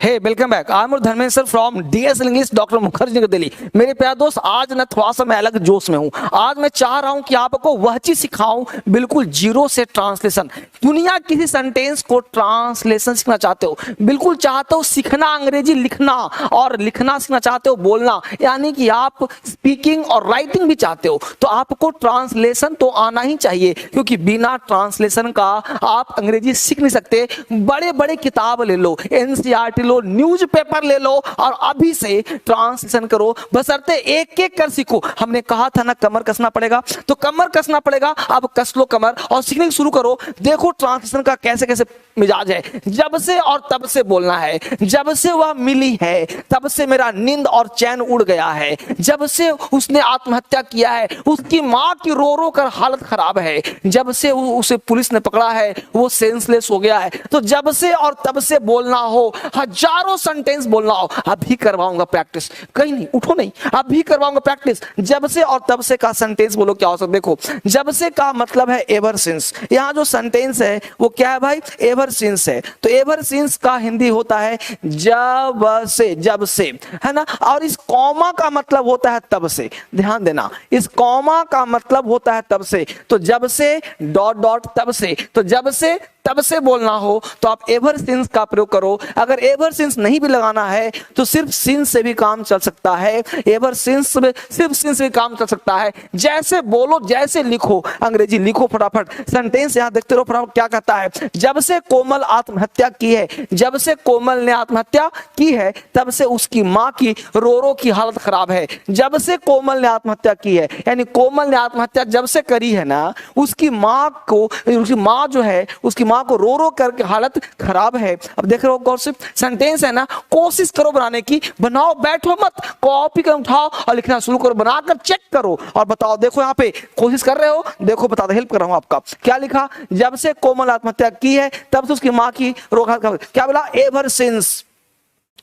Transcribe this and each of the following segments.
Hey welcome back. I am Dharmendra from DS English doctor Mukherjee Nagar Delhi. मेरे प्यारे दोस्त, आज ना थोड़ा सा मैं अलग जोश में हूँ। आज मैं चाह रहा हूँ कि आपको वह चीज सिखाऊं बिल्कुल जीरो से ट्रांसलेशन। दुनिया किसी सेंटेंस को ट्रांसलेशन सीखना चाहते हो, बिल्कुल चाहते हो सीखना अंग्रेजी लिखना और लिखना सीखना चाहते हो बोलना, यानी कि आप स्पीकिंग और राइटिंग भी चाहते हो, तो आपको ट्रांसलेशन तो आना ही चाहिए, क्योंकि बिना ट्रांसलेशन का आप अंग्रेजी सीख नहीं सकते। बड़े बड़े किताब ले लो, एनसीईआरटी लो, न्यूज़पेपर ले लो और अभी से ट्रांसलेशन करो, बशर्ते एक एक कर सीखो। हमने कहा था ना कमर कसना पड़ेगा, तो कमर कसना पड़ेगा। अब कस लो कमर और सीखने शुरू करो। देखो ट्रांसलेशन का कैसे कैसे मिजाज है। जब से और तब से बोलना है, जब से वह मिली है तब से मेरा नींद और चैन उड़ गया है, जब से उसने आत्महत्या किया है उसकी माँ की रो रो कर हालत खराब है, जब से उसे पुलिस ने पकड़ा है वो सेंसलेस हो गया है। तो जब से और तब से बोलना हो, हजारों सेंटेंस बोलना हो, अभी करवाऊंगा प्रैक्टिस। कहीं नहीं, उठो नहीं, अभी करवाऊंगा प्रैक्टिस। जब से और तब से का सेंटेंस बोलो क्या हो सकता। देखो जब से का मतलब है एवर सिंस। यहाँ जो सेंटेंस है वो क्या है भाई, एवर सिंस है। तो एवर सिंस का हिंदी होता है जब से, जब से, है ना। और इस कॉमा का मतलब होता है तब से। ध्यान देना, इस कॉमा का मतलब होता है तब से। तो जब से डॉट डॉट तब से, तो जब से तब से बोलना हो तो आप एवर सिंस का प्रयोग करो। अगर एवर सिंस नहीं भी लगाना है तो सिर्फ सिंस से भी काम चल सकता है। एवर सिंस में सिर्फ सिंस से भी काम चल सकता है। जैसे बोलो जैसे लिखो, अंग्रेजी लिखो फटाफट। सेंटेंस यहां देखते रहो फटाफट क्या कहता है। जब से कोमल आत्महत्या की है, जब से कोमल ने आत्महत्या की है तब से उसकी मां की रो रो की हालत खराब है। जब से कोमल ने आत्महत्या की है, यानी कोमल ने आत्महत्या जब से करी है ना, उसकी मां को, उसकी मां जो है उसकी मां को रो रो करके हालत खराब है। अब देख रहे हो गौर से, सेंटेंस है ना, कोशिश करो बनाने की, बनाओ, बैठो मत, कॉपी कर उठाओ और लिखना शुरू करो, बनाकर चेक करो और बताओ। देखो यहाँ पे कोशिश कर रहे हो, देखो बता दो, हेल्प कर रहा हूं आपका। क्या लिखा, जब से कोमल आत्महत्या की है तब से उसकी मां की रोग, क्या बोला, एवर सिंस।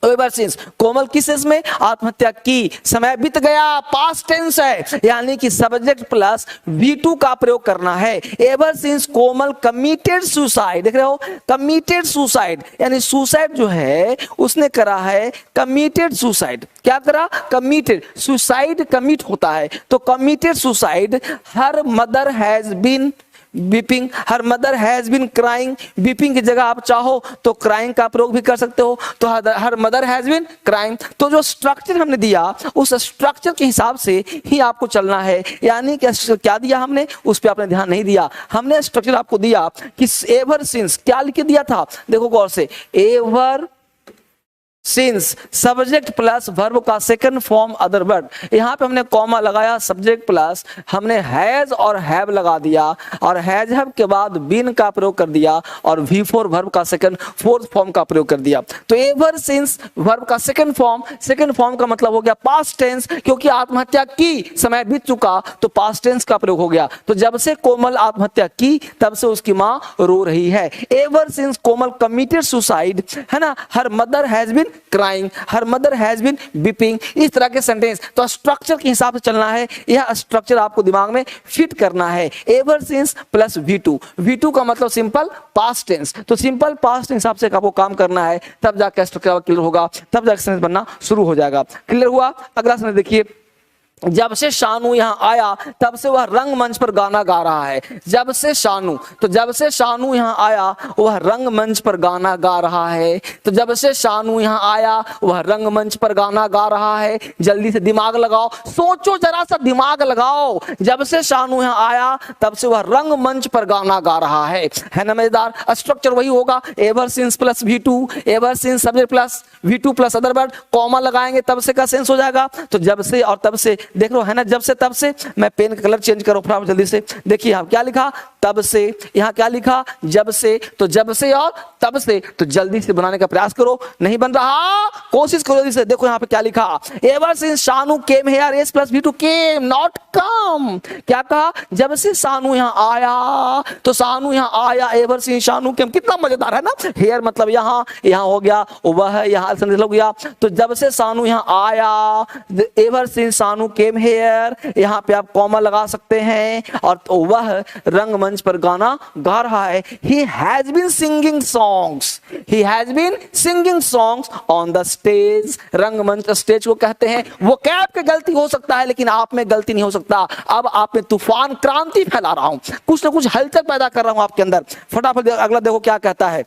एवर सिंस कोमल किस सेंस में, आत्महत्या की, समय बीत गया, पास्ट टेंस है, यानी कि सब्जेक्ट प्लस V2 का प्रयोग करना है। Ever since Komal committed suicide, देख रहे हो, कमिटेड सुसाइड, यानी सुसाइड जो है उसने करा है, कमिटेड सुसाइड। क्या करा, कमिटेड, सुसाइड कमिट होता है तो committed suicide. Her mother has been weeping, her mother has been crying. Weeping की जगह आप चाहो तो क्राइंग का प्रयोग भी कर सकते हो, तो her mother has been crying. तो जो स्ट्रक्चर हमने दिया उस स्ट्रक्चर के हिसाब से ही आपको चलना है। यानी कि क्या दिया हमने, उस पर आपने ध्यान नहीं दिया। हमने स्ट्रक्चर आपको दिया कि एवर सिंस क्या लिख के दिया था, देखो गौर से, ever since subject plus verb का सेकंड फॉर्म अदर वर्ड। यहां पे हमने कॉमा लगाया, सब्जेक्ट प्लस हमने हैज और हैव लगा दिया और हैज हैव के बाद बीन का प्रयोग कर दिया और V4 वर्ब का सेकंड फोर्थ फॉर्म का प्रयोग कर दिया। तो एवर सिंस वर्ब का सेकंड फॉर्म का मतलब हो गया पास्ट टेंस, क्योंकि आत्महत्या की, समय बीत चुका तो पास्ट टेंस का प्रयोग हो गया। तो जब से कोमल आत्महत्या की तब से उसकी मां रो रही है। Ever since Komal committed suicide, है ना, her mother has been crying, her mother has been weeping. इस तरह के सेंटेंस, तो स्ट्रक्चर के हिसाब से चलना है। यह स्ट्रक्चर आपको दिमाग में फिट करना है। एवर सिंस प्लस V2 का मतलब सिंपल पास्ट टेंस, तो सिंपल पास्ट टेंस हिसाब से आपको काम करना है, तब जाकर स्ट्रक्चर क्लियर होगा, तब जाकर सेंटेंस बनना शुरू हो जाएगा। क्लियर हुआ। अगला सेंटेंस देखिए, जब से शानू यहाँ आया तब से वह रंगमंच पर गाना गा रहा है। जब से शानू, तो जब से शानू यहाँ आया वह रंगमंच पर गाना गा रहा है। तो जब से शानू यहाँ आया वह रंगमंच पर गाना गा रहा है। जल्दी से दिमाग लगाओ, सोचो जरा सा, दिमाग लगाओ। जब से शानू यहाँ आया तब से वह रंगमंच पर गाना गा रहा है ना मजेदार। स्ट्रक्चर वही होगा, ever since plus V2, ever since subject plus V2 plus other word, comma लगाएंगे तब से का सेंस हो जाएगा। तो जब से और तब से, देख लो है ना, जब से तब से। मैं पेन का कलर चेंज करो फटाफट जल्दी से। देखिए यहाँ क्या लिखा, तब से, यहाँ क्या लिखा, जब से। तो जब से और तब से, तो जल्दी से बनाने का प्रयास करो। नहीं बन रहा, कोशिश करो जल्दी से। देखो यहाँ पे क्या लिखा, ever since Shanu came here, S plus V2 came not come. क्या कहा, जब से शानू यहाँ आया, तो शानू यहाँ आया, एवर सिंस शानू केम। कितना मजेदार है ना। हियर मतलब यहाँ, यहाँ हो गया वह, यहाँ हो गया। तो जब से शानू यहाँ आया, ever since Shanu came here, यहाँ पे आप कॉमा लगा सकते हैं, और तो वह रंगमंच पर गाना गा रहा है। He has been singing songs, he has been singing songs on the stage, रंगमंच स्टेज को कहते हैं। वो कैप के गलती हो सकता है लेकिन आप में गलती नहीं हो सकता। अब आप में तूफान क्रांति फैला रहा हूं, कुछ ना कुछ हलचल पैदा कर रहा हूं आपके अंदर। फटाफट अगला देखो क्या कहता है।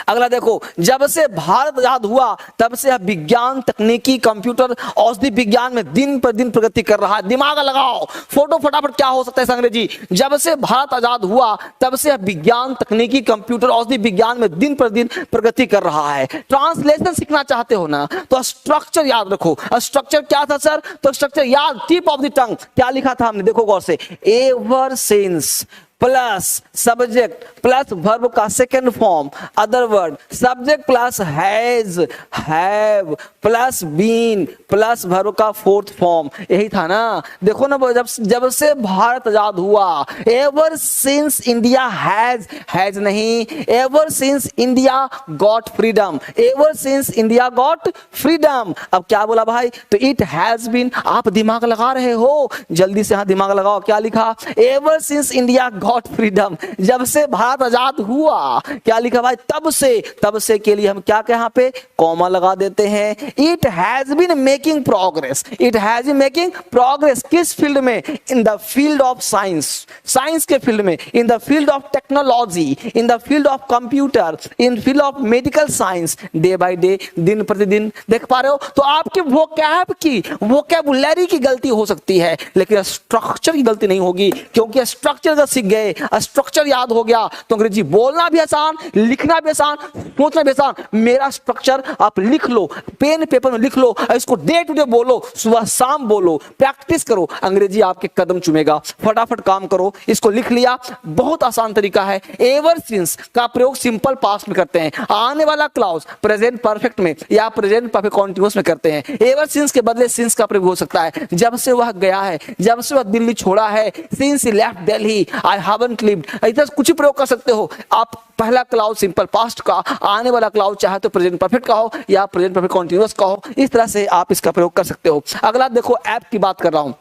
अगला देखो, जब से भारत आजाद हुआ तब से विज्ञान, तकनीकी, कंप्यूटर, औषधि विज्ञान में दिन पर दिन प्रगति कर रहा है। दिमाग लगाओ, फोटो फटाफट क्या हो सकता है अंग्रेजी। जब से भारत आजाद हुआ तब से विज्ञान, तकनीकी, कंप्यूटर, औषधि विज्ञान में दिन पर दिन प्रगति कर रहा है। ट्रांसलेशन सीखना चाहते हो ना, तो स्ट्रक्चर याद रखो। स्ट्रक्चर क्या था सर? तो स्ट्रक्चर याद, टिप ऑफ द टंग क्या लिखा था हमने, देखो गौर से। Ever since plus subject plus verb का second form, other word, subject plus has, have plus been plus verb का फोर्थ फॉर्म, यही था ना। देखो ना, जब से भारत आजाद हुआ, ever since India has, has नहीं, ever since India got freedom, ever since India got freedom. अब क्या बोला भाई? तो इट हैज बीन। आप दिमाग लगा रहे हो, जल्दी से हाँ दिमाग लगाओ। क्या लिखा? Ever since India got freedom, जब से भारत आजाद हुआ। क्या लिखा भाई? तब से। तब से के लिए हम क्या यहाँ पे कॉमा लगा देते हैं। It has been making progress, it has been making progress किस फील्ड में? In the field of science, science के फील्ड में, in the field of technology, in the field of computer, in field of medical science, day by day, दिन प्रतिदिन। देख पा रहे हो? तो आपके वोकैब की, वोकैबुलरी की गलती हो सकती है लेकिन स्ट्रक्चर की गलती नहीं होगी, क्योंकि स्ट्रक्चर जब सीख गए, स्ट्रक्चर याद हो गया तो अंग्रेजी बोलना भी आसान, लिखना भी आसान, सोचना भी आसान। मेरा स्ट्रक्चर आप लिख लो, पेन पेपर में लिख लो, इसको डे टू डे बोलो, सुबह शाम बोलो, प्रैक्टिस करो, अंग्रेजी आपके कदम चूमेगा। फटाफट काम करो। इसको लिख लिया, बहुत आसान तरीका है। एवर सिंस का प्रयोग सिंपल पास्ट में करते हैं, आने वाला क्लाउज प्रेजेंट परफेक्ट में या प्रेजेंट परफेक्ट कॉन्टिन्यूअस में करते हैं। एवर सिंस के बदले सिंस का प्रयोग हो सकता है। जब से वह गया है, जब से वह दिल्ली छोड़ा है, since he left Delhi, I haven't lived, इधर कुछ ही प्रयोग कर सकते हो आप। पहला क्लाउड सिंपल पास्ट का, आने वाला क्लाउड चाहे तो प्रेजेंट परफेक्ट का हो या प्रेजेंट परफेक्ट कॉन्टिन्यूअस का हो, इस तरह से आप इसका प्रयोग कर सकते हो। अगला देखो, ऐप की बात कर रहा हूं।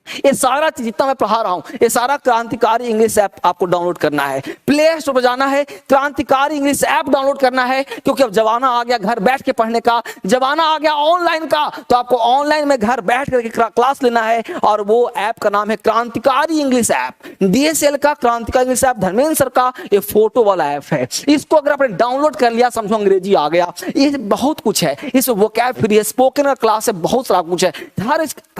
ये सारा चीज जितना मैं पढ़ा रहा हूं, ये सारा क्रांतिकारी इंग्लिश ऐप आपको डाउनलोड करना है। प्ले स्टोर पर जाना है, क्रांतिकारी इंग्लिश ऐप डाउनलोड करना है, क्योंकि अब जमाना आ गया घर बैठ के पढ़ने का, जमाना आ गया ऑनलाइन का। तो आपको ऑनलाइन में घर बैठ करके क्लास लेना है, और वो ऐप का नाम है क्रांतिकारी इंग्लिश ऐप। डीएसएल का क्रांतिकारी इंग्लिश ऐप, धर्मेंद्र सर का ये फोटो वाला ऐप है। इसको अगर आपने डाउनलोड कर लिया, समझो अंग्रेजी आ गया। ये बहुत कुछ है, इस वोकैबुलरी है, स्पोकन का क्लास है, बहुत सारा कुछ है।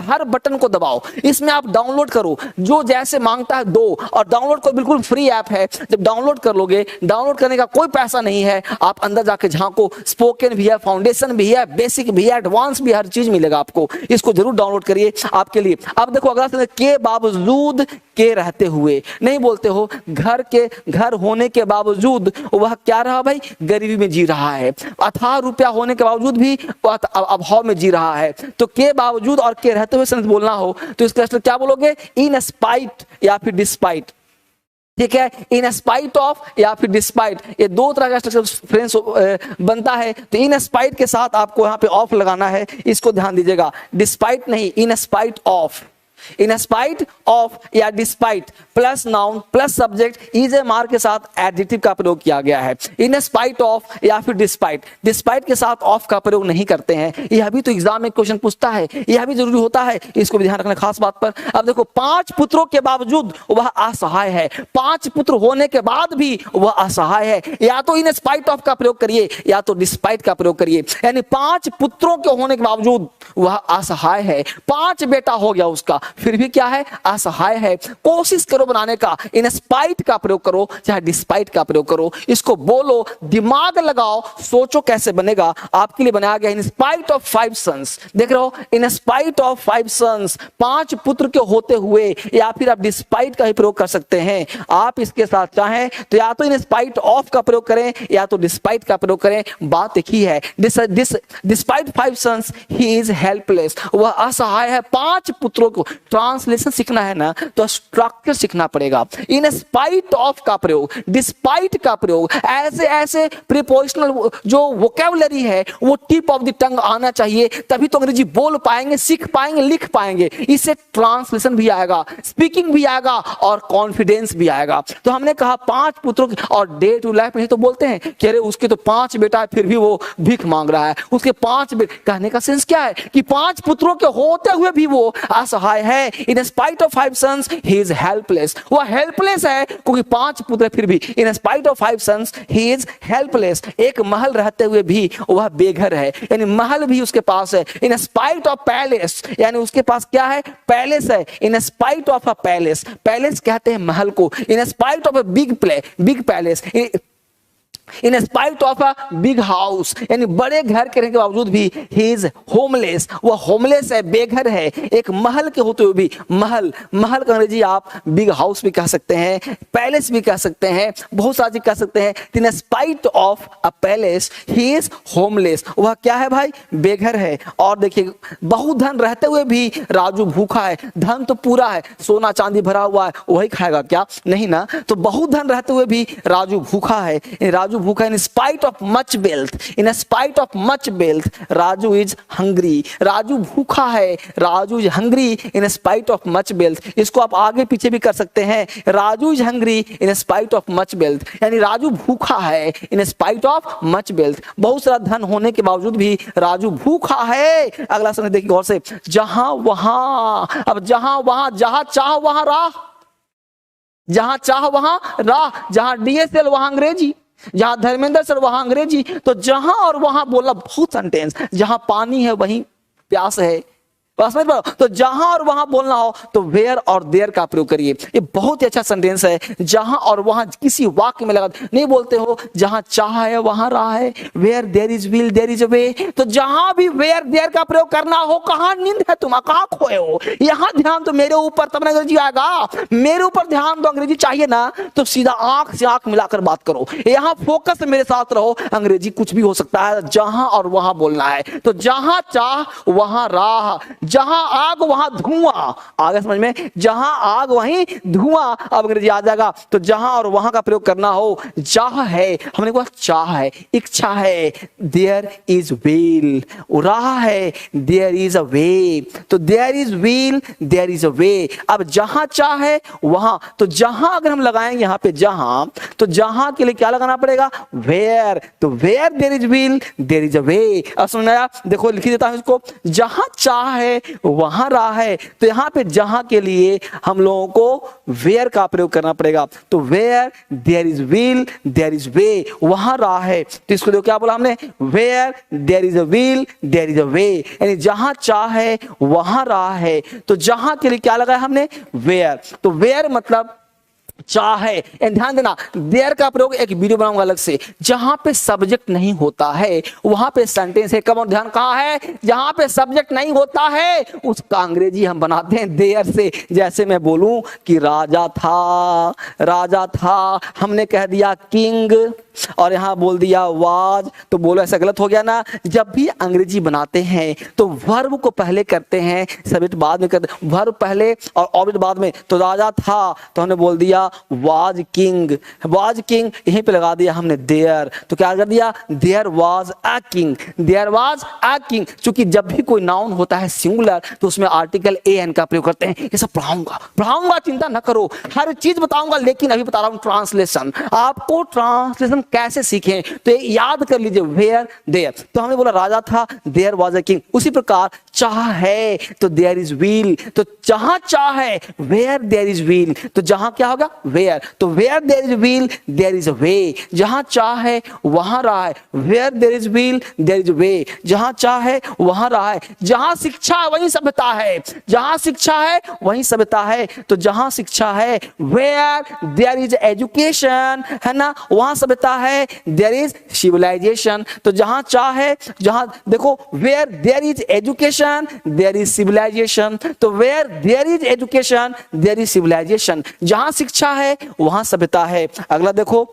हर बटन को दबाओ, इसमें आप डाउनलोड करो, जो जैसे मांगता है दो, और डाउनलोड को बिल्कुल फ्री ऐप है। जब डाउनलोड कर लोगे, डाउनलोड करने का कोई पैसा नहीं है, आप अंदर जाके झांको, स्पोकन भी है, फाउंडेशन भी है, बेसिक भी है, एडवांस भी, हर चीज मिलेगा आपको। इसको जरूर डाउनलोड करिए आपके लिए। अब देखो अगला, के बावजूद के रहते हुए, नहीं बोलते हो घर होने के बावजूद वह क्या रहा भाई? गरीबी में जी रहा है। अथाह रुपया होने के बावजूद भी अभाव में जी रहा है। तो के बावजूद और के रहते हुए सेंस बोलना हो तो इसका क्या बोलोगे? इन स्पाइट या फिर डिस्पाइट। ठीक है, इन स्पाइट ऑफ या फिर डिस्पाइट, ये दो तरह का स्ट्रक्चर फ्रेंड्स बनता है। तो इन स्पाइट के साथ आपको यहाँ पे ऑफ लगाना है, इसको ध्यान दीजिएगा। डिस्पाइट नहीं, in spite of. In spite of या despite plus noun plus subject is a mark के साथ एडजेक्टिव का प्रयोग किया गया है। इन स्पाइट ऑफ या फिर डिस्पाइट, डिस्पाइट के साथ ऑफ का प्रयोग नहीं करते हैं। यह भी तो एग्जाम में क्वेश्चन पूछता है, यह भी जरूरी होता है, इसको भी ध्यान रखना खास बात पर। अब देखो, 5 पुत्रों के बावजूद वह असहाय है। 5 पुत्र होने के बाद भी वह असहाय है। या तो इन स्पाइट ऑफ का प्रयोग करिए या तो डिस्पाइट का प्रयोग करिए। यानी 5 पुत्रों के होने के बावजूद वह असहाय है। 5 बेटा हो गया उसका, फिर भी क्या है? असहाय है। कोशिश करो बनाने का, इन स्पाइट का प्रयोग करो चाहे डिस्पाइट का प्रयोग करो। इसको बोलो, दिमाग लगाओ, सोचो कैसे बनेगा। आपके लिए बनाया गया इन स्पाइट ऑफ 5 सन्स। देख रहे हो, इन स्पाइट ऑफ 5 सन्स, 5 पुत्र के होते हुए, या फिर आप डिस्पाइट का ही प्रयोग कर सकते हैं। आप इसके साथ चाहें तो या तो इन स्पाइट ऑफ का प्रयोग करें या तो डिस्पाइट का प्रयोग करें, बात एक ही है। Despite 5 sons he is helpless, वह असहाय है 5 पुत्रों को ट्रांसलेशन सीखना है ना तो स्ट्रक्चर सीखना पड़ेगा। इन स्पाइट ऑफ का प्रयोग, डिस्पाइट का प्रयोग, ऐसे ऐसे प्रीपोजिशनल जो वोकैबुलरी है वो टिप ऑफ द टंग आना चाहिए, तभी तो अंग्रेजी बोल पाएंगे, सीख पाएंगे, लिख पाएंगे। इससे ट्रांसलेशन भी आएगा, स्पीकिंग भी आएगा और कॉन्फिडेंस भी आएगा। तो हमने कहा 5 पुत्रों की, और डे टू लाइफ में तो बोलते हैं कि अरे उसके तो 5 बेटा है फिर भी वो भीख मांग रहा है, उसके 5 बेटे, कहने का सेंस क्या है कि 5 पुत्रों के होते हुए भी वो असहाय है। In spite of 5 sons he is helpless, वो हेल्पलेस है क्योंकि 5 पुत्र फिर भी। In spite of 5 sons he is helpless, एक महल रहते हुए भी वह बेघर है, यानी महल भी उसके पास है। इन स्पाइट ऑफ पैलेस, यानी उसके पास क्या है, पैलेस है। In spite of a palace, palace कहते हैं महल को। इन spite of a big palace, in spite of a big house, यानी बड़े घर के रहने के बावजूद भी ही इज होमलेस, वह होमलेस है, बेघर है। एक महल के होते हुए भी, महल का अंग्रेजी आप बिग हाउस भी कह सकते हैं, पैलेस भी कह सकते हैं, बहुत सारी कह सकते हैं। इन spite of a palace he is homeless, वह क्या है भाई, बेघर है। और देखिए बहुत धन रहते हुए भी राजू भूखा है। धन तो पूरा है, सोना चांदी भरा हुआ है, वही खाएगा क्या, नहीं ना। तो बहुत धन रहते हुए भी राजू भूखा है, राजू भूखा। इन spite of much wealth, in spite of much wealth Raju is hungry, Raju भूखा है, Raju is hungry in spite of much wealth. इसको आप आगे पीछे भी कर सकते हैं, Raju is hungry in spite of much wealth, यानी राजू भूखा है in spite of much wealth. बहुत सारा धन होने के बावजूद भी राजू भूखा है। अगला समय देखिए गौर से, जहां वहां, अब जहां वहां, जहां चाह वहां राह, जहां चाह वहां राह, जहां डीएसएल वहां अंग्रेजी, जहां धर्मेंद्र सर वहां अंग्रेजी। तो जहां और वहां बोला बहुत सेंटेंस, जहां पानी है वहीं प्यास है, समझ पाओ। तो जहां और वहां बोलना हो तो वेयर और देयर का प्रयोग करिए, ये बहुत ही अच्छा सेंटेंस है। जहां और वहां किसी वाक्य में लगा, नहीं बोलते हो जहां चाह है वहां राह है, where there is will there is a way. तो जहां भी वेयर देयर का प्रयोग करना हो, कहां नींद है तुम, कहां खोए हो, यहां ध्यान तो मेरे ऊपर, तब अंग्रेजी आएगा। मेरे ऊपर ध्यान तो अंग्रेजी चाहिए ना, तो सीधा आंख से आंख मिलाकर बात करो, यहां फोकस मेरे साथ रहो। अंग्रेजी कुछ भी हो सकता है, जहां और वहां बोलना है। तो जहां चाह वहां राह, जहां आग वहां धुआं, आगे समझ में, जहां आग वहीं धुआं, अब अंग्रेजी आ जाएगा। तो जहां और वहां का प्रयोग करना हो, चाह है, हमने कहा चाह है, इच्छा है, देयर इज विल, राह है, देयर इज अ वे। तो there is will, there is a way. अब जहां चाह है वहां, तो जहां अगर हम लगाएंगे यहां पे जहां, तो जहां के लिए क्या लगाना पड़ेगा, वेयर। तो where there is will there is a way. अब समझ आया, देखो लिख देता हूं इसको, जहां चाह है वहां राह है। तो यहां पे जहां के लिए हम लोगों को वेयर का प्रयोग करना पड़ेगा। तो where there is will there is way, वहां राह है। तो इसको देखो क्या बोला हमने, where there is a will there is a way, यानी जहां चाह है वहां राह है। तो जहां के लिए क्या लगाया हमने, वेयर। तो वेयर मतलब चाह है। ध्यान देना, देयर का प्रयोग एक वीडियो बनाऊंगा अलग से। जहां पे सब्जेक्ट नहीं होता है वहां पे सेंटेंस है। कम और ध्यान कहां है, जहां पे सब्जेक्ट नहीं होता है उसका अंग्रेजी हम बनाते हैं देयर से। जैसे मैं बोलूं कि राजा था, राजा था, हमने कह दिया किंग, और यहां बोल दिया वाज, तो बोलो ऐसा गलत हो गया ना। जब भी अंग्रेजी बनाते हैं तो वर्ब को पहले करते हैं, सब्जेक्ट बाद में करते हैं, वर्ब पहले और ऑब्जेक्ट बाद में। तो राजा था तो हमने बोल दिया वाज किंग, वाज किंग, यहीं पे लगा दिया हमने देयर। तो क्या कर दिया, there was a king, there was a king. क्योंकि जब भी कोई नाउन होता है सिंगुलर तो उसमें आर्टिकल ए एन का प्रयोग करते हैं। ये सब पढ़ाऊंगा, चिंता न करो, हर चीज बताऊंगा। लेकिन अभी बता रहा हूं ट्रांसलेशन, आपको ट्रांसलेशन कैसे सीखें तो याद कर लीजिए, वेयर देयर। तो हमने बोला राजा था, देयर वाज अ किंग। उसी प्रकार चाह है तो देयर इज विल, तो जहां चाह है वेयर देयर इज विल, तो जहां क्या होगा, वेयर। तो where there is will there is a way, जहां चाह है वहां राह है, where there is will there is a way, जहां चाह है वहां राह है। जहां शिक्षा है वहीं सभ्यता है, जहां शिक्षा है वहीं सभ्यता है। तो जहां शिक्षा है, वेयर देयर इज एजुकेशन, है ना, वहां सभ्यता है, देयर इज सिविलाइजेशन। तो जहां चाह है, जहां देखो, where there is education there is civilisation. तो where there is education there is civilisation, जहां शिक्षा है वहां सभ्यता है। अगला देखो,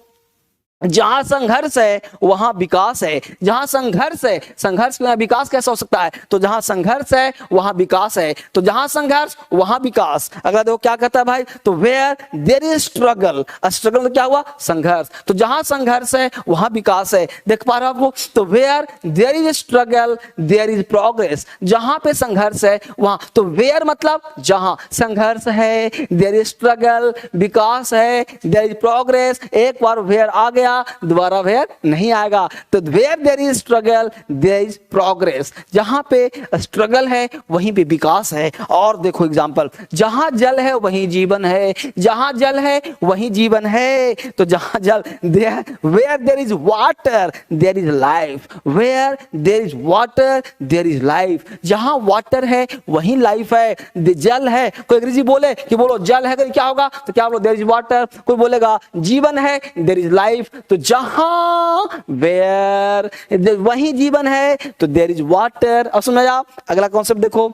जहां संघर्ष है वहां विकास है, जहां संघर्ष है, संघर्ष के बिना विकास कैसा हो सकता है, तो जहां संघर्ष है वहां विकास है, तो जहां संघर्ष वहां विकास। अगला देखो क्या कहता है भाई, तो where there is struggle, struggle क्या हुआ, संघर्ष, तो जहां संघर्ष है वहां विकास है। देख पा रहे हो आपको, तो where there is struggle there is progress, जहां पे संघर्ष है वहां, तो वेयर मतलब जहां संघर्ष है, देयर इज स्ट्रगल विकास है, देयर इज प्रोग्रेस, एक बार वेयर आ गया दोबारा वेयर नहीं आएगा, तो where there is struggle there is progress, जहां पे स्ट्रगल है वहीं पे विकास है। और देखो एग्जांपल, जहां जल है वहीं जीवन है, जहां जल है वहीं जीवन है, तो जहां जल where there is water there is life, where there is water there is life, जहां वाटर है वहीं लाइफ है, जल है, कोई अंग्रेजी बोले कि बोलो जल है क्या होगा, तो क्या बोलो देयर इज वाटर, कोई बोलेगा जीवन है देयर इज लाइफ, तो जहां वेयर वहीं जीवन है तो देयर इज वाटर। अब सुना जा अगला कॉन्सेप्ट देखो,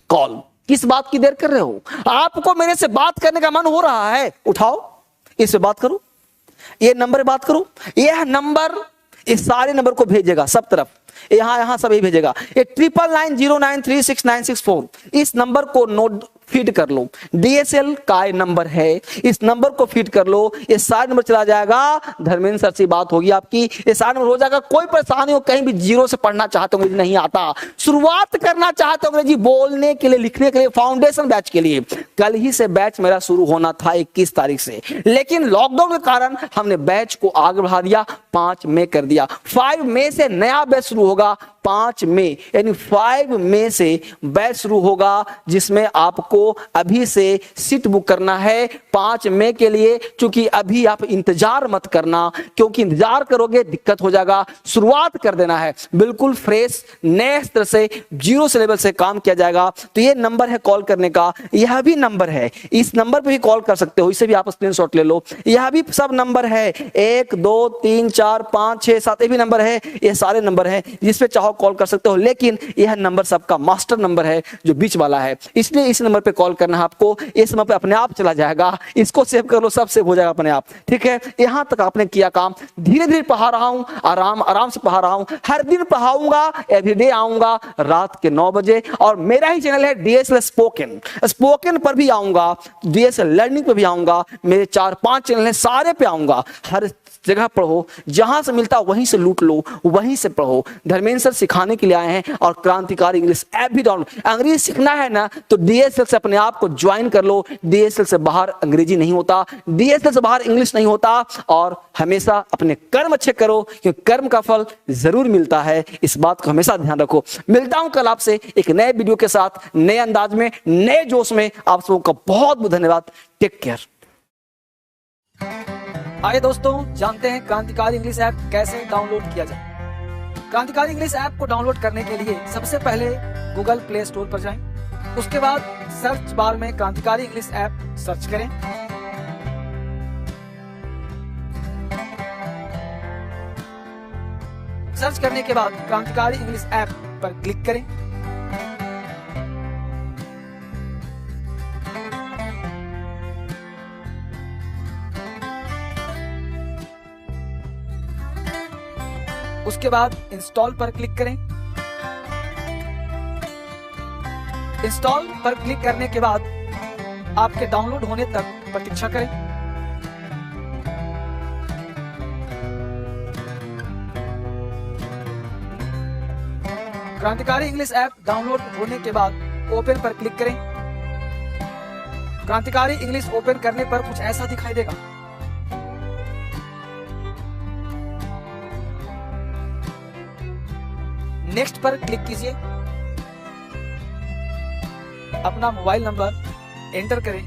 कॉल, किस बात की देर कर रहे हो, आपको मेरे से बात करने का मन हो रहा है, उठाओ इससे बात करो, ये नंबर पे बात करो, यह नंबर इस सारे नंबर को भेजेगा सब तरफ, यहां सब ही भेजेगा, ये 9909369664, इस नंबर को नोट फीड कर लो, डीएसएल का नंबर है, इस नंबर को फीड कर लो, ये सारे नंबर चला जाएगा, धर्मेंद्र सर से बात होगी आपकी, ये सारे नंबर हो जाएगा। कोई परेशानी हो, कहीं भी जीरो से पढ़ना चाहते हो, नहीं आता, शुरुआत करना चाहते हो अंग्रेजी बोलने के लिए, लिखने के लिए, फाउंडेशन बैच के लिए, कल ही से बैच मेरा शुरू होना था 21 तारीख से, लेकिन लॉकडाउन के कारण हमने बैच को आगे बढ़ा दिया, 5 मई कर दिया, 5 मई से नया बैच शुरू होगा, 5 मई यानी 5 मई से बैच शुरू होगा, जिसमें आपको अभी से सीट बुक करना है 5 मई के लिए, क्योंकि अभी आप इंतजार मत करना, क्योंकि इंतजार करोगे दिक्कत हो जाएगा, शुरुआत कर देना है बिल्कुल फ्रेश नए स्तर से, जीरो से लेवल से काम किया जाएगा। तो ये नंबर है कॉल करने का, यह भी नंबर है, इस नंबर पे भी कॉल कर सकते हो, इसे भी आप स्क्रीनशॉट ले लो, यह भी सब नंबर है, 1 2 3 4 5 6 7 ये भी नंबर है, ये सारे नंबर हैं जिस पे चाहो कॉल कर सकते हो, लेकिन यह नंबर सबका मास्टर नंबर है जो बीच वाला है, इसलिए इस नंबर पे कॉल करना है आपको, इस नंबर पे अपने आप चला जाएगा, इसको सेव कर लो, सब सेव हो जाएगा अपने आप, ठीक है। यहां तक आपने किया काम, धीरे धीरे पढ़ा रहा हूं, आराम से पढ़ा रहा हूं, हर दिन पढ़ाऊंगा, एवरीडे आऊंगा रात के 9 बजे, और मेरा ही चैनल है डीएसएल स्पोकन पर भी आऊंगा, डीएसएल लर्निंग पे भी आऊंगा, मेरे 4-5 चैनल है, सारे पे आऊंगा, हर जगह पढ़ो, जहां से मिलता वहीं से लूट लो, वहीं से पढ़ो। धर्मेंद्र सर सिखाने के लिए आए हैं, और क्रांतिकारी इंग्लिश ऐप भी डाउनलोड, अंग्रेजी सीखना है ना तो डीएसएल से अपने आप को ज्वाइन कर लो, डीएसएल से बाहर अंग्रेजी नहीं होता, डीएसएल से बाहर इंग्लिश नहीं होता, और हमेशा अपने कर्म अच्छे करो, क्योंकि कर्म का फल जरूर मिलता है, इस बात को हमेशा ध्यान रखो। मिलता हूं कल आपसे एक नए वीडियो के साथ, नए अंदाज में, नए जोश में, आप सबों का बहुत बहुत धन्यवाद, टेक केयर। आइए दोस्तों जानते हैं क्रांतिकारी इंग्लिश ऐप कैसे डाउनलोड किया जाए। क्रांतिकारी इंग्लिश ऐप को डाउनलोड करने के लिए सबसे पहले गूगल प्ले स्टोर पर जाएं, उसके बाद सर्च बार में क्रांतिकारी इंग्लिश ऐप सर्च करें, सर्च करने के बाद क्रांतिकारी इंग्लिश ऐप पर क्लिक करें, उसके बाद इंस्टॉल पर क्लिक करें, इंस्टॉल पर क्लिक करने के बाद आपके डाउनलोड होने तक प्रतीक्षा करें। क्रांतिकारी इंग्लिश ऐप डाउनलोड होने के बाद ओपन पर क्लिक करें। क्रांतिकारी इंग्लिश ओपन करने पर कुछ ऐसा दिखाई देगा। नेक्स्ट पर क्लिक कीजिए, अपना मोबाइल नंबर एंटर करें,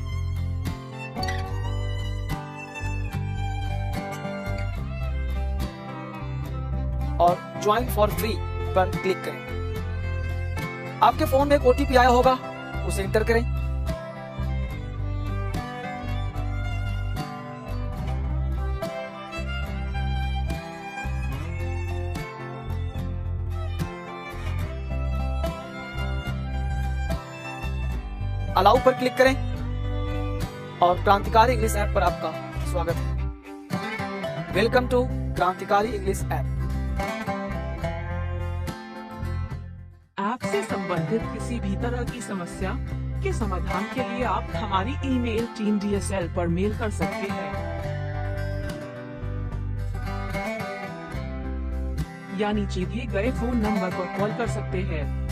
और ज्वाइन फॉर फ्री पर क्लिक करें। आपके फोन में एक ओटीपी आया होगा, उसे एंटर करें, अलाउ पर क्लिक करें, और क्रांतिकारी इंग्लिश ऐप पर आपका स्वागत है। वेलकम टू क्रांतिकारी इंग्लिश ऐप। ऐप से संबंधित किसी भी तरह की समस्या के समाधान के लिए आप हमारी ईमेल टीम DSL पर मेल कर सकते हैं, या नीचे दिए गए फोन नंबर पर कॉल कर सकते हैं।